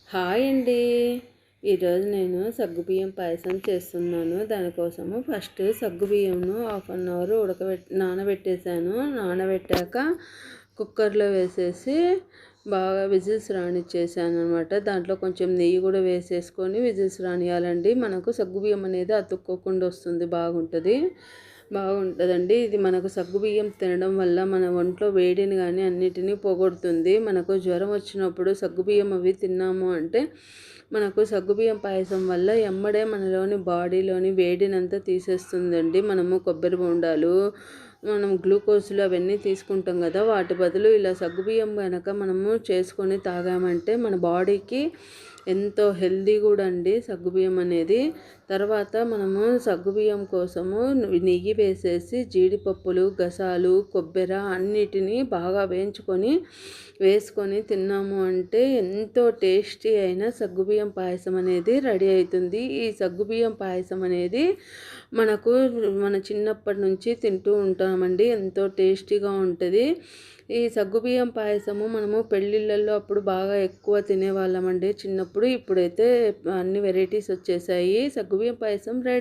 Hi అండి. ఈరోజు నేను సగ్గుబియ్యం పాయసం చేస్తున్నాను. దానికోసము ఫస్ట్ సగ్గుబియ్యంను హాఫ్ అన్ అవర్ నానబెట్టేశాను. నానబెట్టాక కుక్కర్లో వేసేసి బాగా విజిల్స్ రానిచ్చేసాను అనమాట. దాంట్లో కొంచెం నెయ్యి కూడా వేసేసుకొని విజిల్స్ రానియాలండి. మనకు సగ్గుబియ్యం అనేది అతుక్కోకుండా వస్తుంది, బాగుంటుందండి. ఇది మనకు సగ్గుబియ్యం తినడం వల్ల మన ఒంట్లో వేడిని కానీ అన్నిటినీ పోగొడుతుంది. మనకు జ్వరం వచ్చినప్పుడు సగ్గుబియ్యం అవి తిన్నాము అంటే మనకు సగ్గుబియ్యం పాయసం వల్ల ఎమ్మడే మనలోని బాడీలోని వేడినంతా తీసేస్తుందండి. మనము కొబ్బరి బొండాలు, మనం గ్లూకోజులు అవన్నీ తీసుకుంటాం కదా, వాటి బదులు ఇలా సగ్గుబియ్యం కనుక మనము చేసుకొని తాగామంటే మన బాడీకి ఎంతో హెల్దీ కూడా అండి సగ్గుబియ్యం అనేది. తర్వాత మనము సగ్గుబియ్యం కోసము నెయ్యి వేసేసి జీడిపప్పులు, గసాలు, కొబ్బెర అన్నిటినీ బాగా వేసుకొని తిన్నాము అంటే ఎంతో టేస్టీ అయిన సగ్గుబియ్యం పాయసం అనేది రెడీ అవుతుంది. ఈ సగ్గుబియ్యం పాయసం అనేది మన చిన్నప్పటి నుంచి తింటూ ఉంటామండి. ఎంతో టేస్టీగా ఉంటుంది. ఈ సగ్గుబియ్యం పాయసము మనము పెళ్ళిళ్ళల్లో అప్పుడు బాగా ఎక్కువ తినేవాళ్ళమండి చిన్నప్పుడు. ఇప్పుడైతే అన్ని వెరైటీస్ వచ్చేసాయి. సగ్గుబియ్యం పాయసం రెడీ.